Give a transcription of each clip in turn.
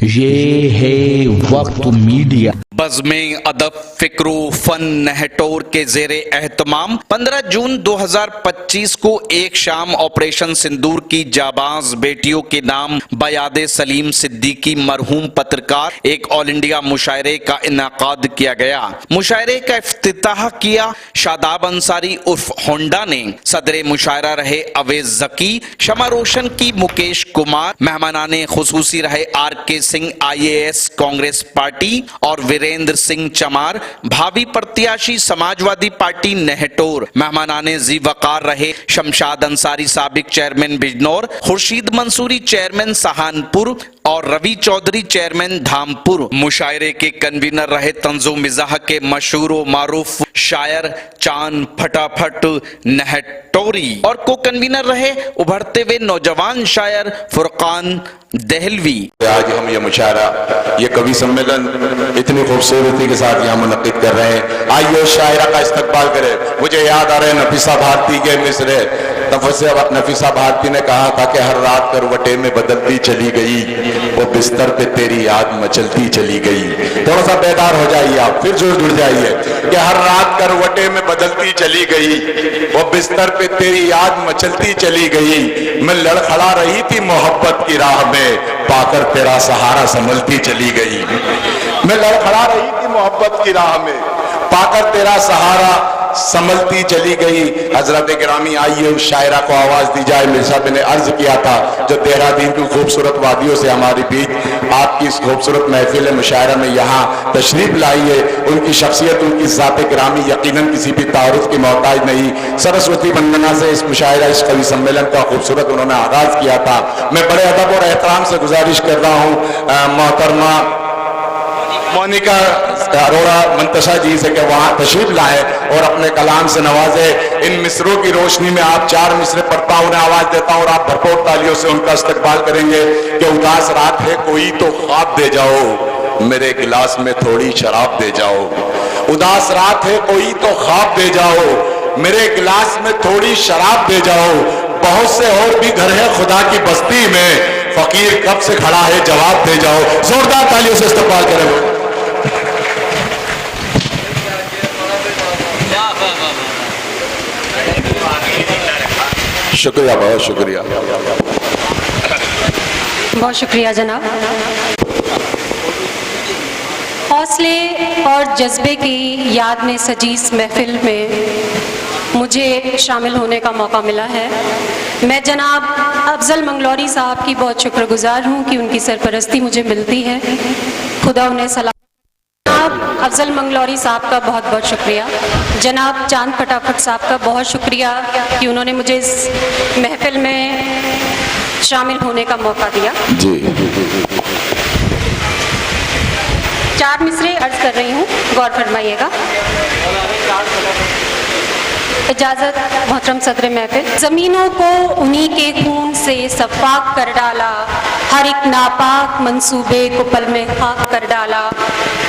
یہ ہے وقت میڈیا۔ بزمیں ادب فکر و فن نہٹور کے زیر اہتمام 15 جون 2025 کو ایک شام آپریشن سندور کی جاباز بیٹیوں کے نام بیاد سلیم صدیقی مرحوم پترکار ایک آل انڈیا مشاعرے کا انعقاد کیا گیا۔ مشاعرے کا افتتاح کیا شاداب انصاری عرف ہونڈا نے۔ صدر مشاعرہ رہے اویس ذکی، شمع روشن کی مکیش کمار، مہمانان خصوصی رہے آر کے سنگھ IAS کانگریس پارٹی اور ویریندر سنگھ چمار، بھاوی پرتیاشی سماجوادی پارٹی نہٹور۔ مہمانان ذی وقار رہے شمشاد انصاری سابق چیئرمین بجنور، خورشید منصوری چیئرمین سہانپور اور روی چودھری چیئرمین دھامپور۔ مشاعرے کے کنوینر رہے طنز و مزاح کے مشہور و معروف شاعر چاند پھٹافٹ نہٹوری اور کو کنوینر رہے ابھرتے ہوئے نوجوان شاعر فرقان دہلوی۔ آج ہم یہ مشاعرہ، یہ کوی سمیلن اتنی خوبصورتی کے ساتھ یہاں منعقد کر رہے ہیں۔ آئیے اس شاعرہ کا استقبال کرے۔ مجھے یاد آ رہے ہیں نفیسہ بھارتی کے مصرے۔ نفیسہ بھارتی نے کہا تھا کہ ہر رات کروٹیں میں بدلتی چلی گئی، وہ بستر پہ تیری یاد مچلتی چلی گئی۔ تھوڑا سا بیدار ہو جائیے آپ، پھر جڑ جائیے کہ ہر رات کروٹیں میں بدلتی چلی گئی، وہ بستر پہ تیری یاد مچلتی چلی گئی۔ میں لڑکھڑا رہی تھی محبت کی راہ میں، پا کر تیرا سہارا سنبھلتی چلی گئی۔ میں لڑکھڑا رہی تھی محبت کی راہ میں، پا کر تیرا سہارا سنبھلتی چلی گئی۔ حضرت گرامی آئیے اس شاعرہ کو آواز دی جائے۔ میرے صاحب نے عرض کیا تھا جو دہرادین کی خوبصورت وادیوں سے ہماری بیچ آپ کی اس خوبصورت محفل مشاعرہ میں یہاں تشریف لائیے، ان کی شخصیت، ان کی ذات گرامی یقیناً کسی بھی تعارف کی محتاج نہیں۔ سرسوتی وندنا سے اس مشاعرہ، اس قوی سمیلن کا خوبصورت انہوں نے آغاز کیا تھا۔ میں بڑے ادب اور احترام سے گزارش کر رہا ہوں محترمہ مونیکا اروڑا منتشا جی سے کہ وہاں تشریف لائے اور اپنے کلام سے نوازے۔ ان مصروں کی روشنی میں آپ 4 مصرے پڑھتا ہوں، انہیں آواز دیتا ہوں اور آپ بھرپور تالیوں سے ان کا استقبال کریں گے کہ اداس رات ہے کوئی تو خواب دے جاؤ، میرے گلاس میں تھوڑی شراب دے جاؤ۔ اداس رات ہے کوئی تو خواب دے جاؤ، میرے گلاس میں تھوڑی شراب دے جاؤ۔ بہت سے اور بھی گھر ہے خدا کی بستی میں، فقیر کب سے کھڑا ہے جواب دے جاؤ۔ زوردار تالیوں سے استقبال کریں۔ شکریہ، بہت شکریہ، بہت شکریہ جناب۔ حوصلے اور جذبے کی یاد میں سجی اس محفل میں مجھے شامل ہونے کا موقع ملا ہے۔ میں جناب افضل منگلوری صاحب کی بہت شکر گزار ہوں کہ ان کی سرپرستی مجھے ملتی ہے، خدا انہیں سلام۔ جناب افضل منگلوری صاحب کا بہت بہت شکریہ۔ جناب چاند پھٹافٹ صاحب کا بہت شکریہ کہ انہوں نے مجھے اس محفل میں شامل ہونے کا موقع دیا۔ جی 4 مصرے عرض کر رہی ہوں، غور فرمائیے گا۔ اجازت محترم صدر محفل۔ زمینوں کو انہی کے خون سے صفاق کر ڈالا، ہر ایک ناپاک منصوبے کو پل میں خاک کر ڈالا۔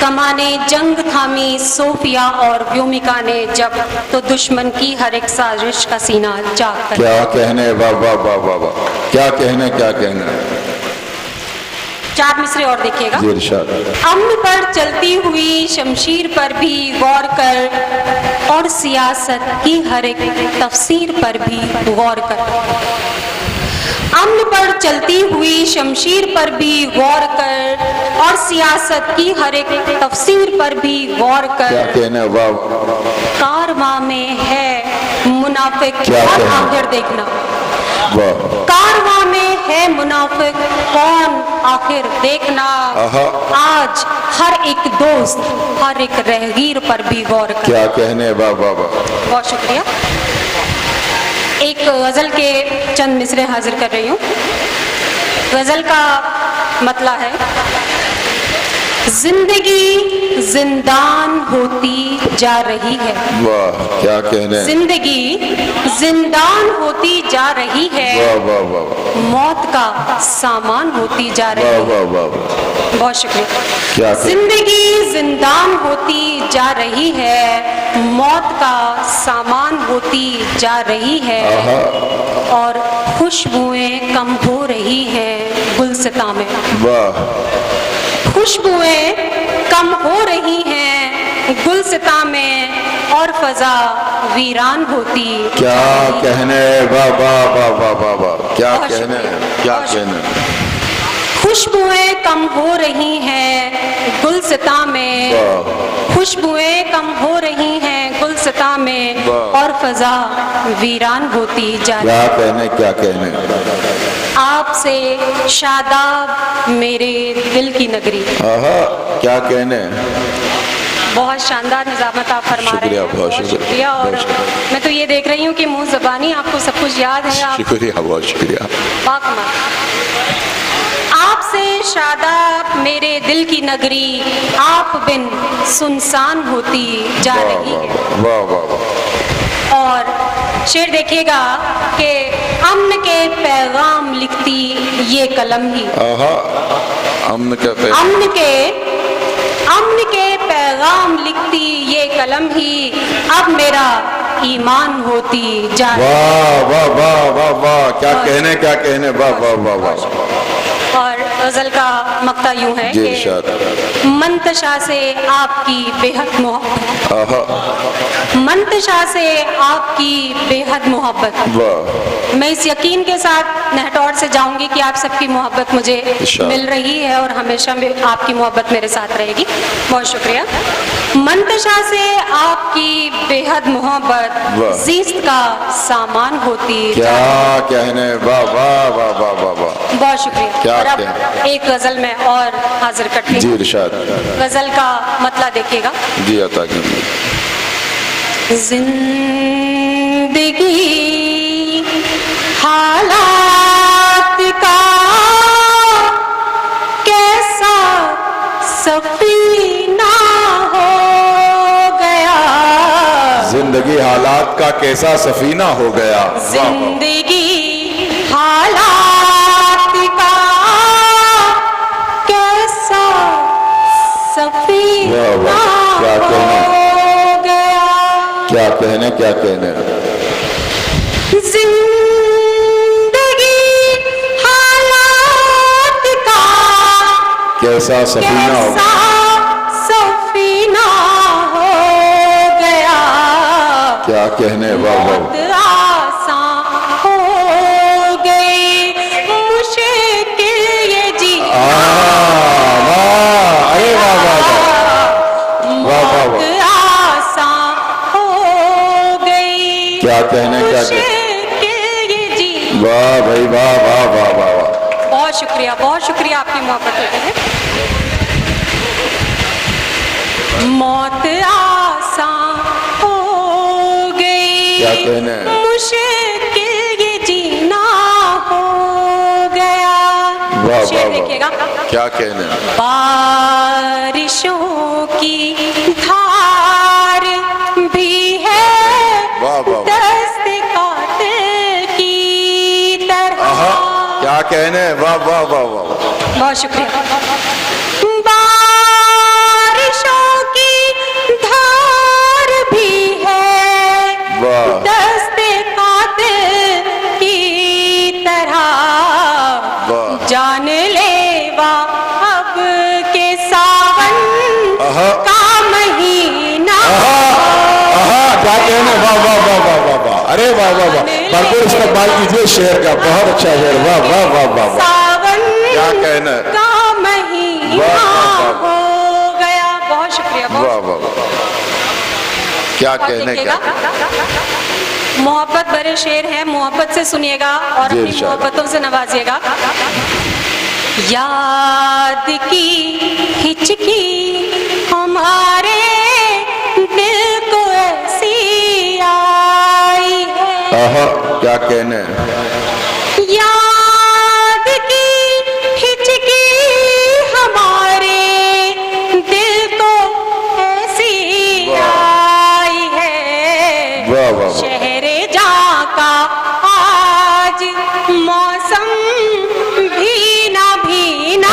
کمانے جنگ تھامی صوفیا اور ویومکا نے جب، تو دشمن کی ہر ایک سازش کا سینہ چاک کر کیا کہنے، واہ واہ واہ واہ واہ، کیا کہنے، کیا کہنے۔ 4 مصرے اور دیکھیے گا۔ جی ارشاد۔ امن پر چلتی ہوئی شمشیر پر بھی غور کر، اور سیاست کی ہر ایک تفسیر پر بھی غور کر۔ امن پر چلتی ہوئی شمشیر پر بھی غور کر، اور سیاست کی ہر ایک تفسیر پر بھی غور کر۔ کیا کہنے، واہ۔ کارواں میں ہے منافق، کیا اور کہنے؟ آخر دیکھنا، واہ۔ کارواں میں ہے منافق کون آخر دیکھنا۔ آج ہر ایک دوست، ہر ایک رہگیر پر بھی غور کر۔ کیا کہنے، واہ واہ واہ۔ بہت شکریہ۔ ایک غزل کے چند مصرے حاضر کر رہی ہوں۔ غزل کا مطلع ہے: زندگی زندان ہوتی جا رہی ہے، واہ کیا کہنے، زندگی زندان ہوتی جا رہی ہے، واہ واہ واہ، موت کا سامان ہوتی جا رہی واہ ہے، واہ واہ، بہت شکریہ. کیا زندگی زندان ہوتی جا رہی ہے، موت کا سامان ہوتی جا رہی ہے، اور خوشبوئیں کم ہو رہی ہیں گلستاں میں. واہ. خوشبوئیں کم ہو رہی ہیں گلستاں میں، اور فضا ویران ہوتی. کیا کہنے. واہ واہ واہ واہ واہ واہ. کیا کہنے. کیا کہنے. خوشبوئیں کم ہو رہی ہیں گلستاں میں، خوشبوئیں کم ہو رہی ہیں گلستاں میں، اور فضا ویران ہوتی جا رہی. کیا کہنے. کیا کہنے. آپ سے شاداب میرے دل کی نگری. کیا کہنے. بہت شاندار نظامت آپ فرما رہے ہیں. بہت شکریہ. اور میں تو یہ دیکھ رہی ہوں کہ منہ زبانی آپ کو سب کچھ یاد ہے. شکریہ. بہت شکریہ. آپ سے شاداب میرے دل کی نگری، آپ بن سنسان ہوتی جا رہی ہے. واہ واہ واہ. اور شعر دیکھیے گا کہ امن کے پیغام لکھتی یہ قلم ہی. امن کے پیغام لکھتی یہ قلم ہی، اب میرا ایمان ہوتی جا رہی. واہ واہ واہ واہ واہ. کیا کہنے. کیا کہنے. واہ واہ واہ واہ. اور غزل کا مقطع یوں ہے کہ منتشا سے آپ کی بے حد محبت، منتشا سے آپ کی بے حد محبت. میں اس یقین کے ساتھ نہٹور سے جاؤں گی کہ آپ سب کی محبت مجھے مل رہی ہے، اور ہمیشہ آپ کی محبت میرے ساتھ رہے گی. بہت شکریہ. منتشا سے آپ کی بے حد محبت زیست کا سامان ہوتی. کیا کہنے. واہ واہ واہ واہ واہ واہ. بہت شکریہ. اور اب ایک غزل میں اور حاضر کرتی ہوں. جی ارشاد. غزل کا مطلب دیکھیے گا. جی عطا کیجیے. زندگی حالات کا کیسا سفینہ ہو گیا. زندگی حالات کا کیسا سفینہ ہو گیا. زندگی حالات کا کیسا سفینہ ہو گیا. کیا کہنے. کیا کہنے. زندگی حالات کا کیسا سفینہ ہو گیا. سفینہ ہو گیا. کیا کہنے. واہ واہ. آسان ہو گئی مشکل یہ جی. ارے واہ واہ واہ. واہ واہ. آسان ہو گئی. کیا کہنے. کیا کہنے. واہ بھائی. واہ واہ واہ واہ واہ. بہت شکریہ. بہت شکریہ آپ کی محبت ہوتی ہے. موت آسان ہو گئی. کیا کہنے. مشکل یہ جینا ہو گیا. واہ شعر واہ دیکھیے گا. کیا کہنے. بارشوں کی دھار بھی ہے دست قاتل کی طرح. کیا کہنے. واہ واہ واہ واہ. بہت شکریہ. بارشوں کی دھار بھی ہے دست قاتل کی طرح. جان لیوا اب کے ساون کا مہینہ. کیا کہنے. واہ واہ واہ واہ واہ واہ. ارے واہ واہ واہ. بھرپور استقبال کیجیے شعر کا. بہت اچھا شعر. واہ واہ واہ واہ واہ. ساون کیا کہنا. کا مہینہ ہو گیا. بہت شکریہ. واہ واہ واہ. کیا کہنے. کیا محبت بھرے شعر ہیں. محبت سے سنیے گا اور اپنی محبتوں سے نوازیے گا. یاد کی ہچکی ہمارے دل کو ایسی آئی ہے. کیا کہنے. یاد کی ہچکی ہمارے دل کو ایسی آئی ہے. شہر جاں کا آج موسم بھینا بھینا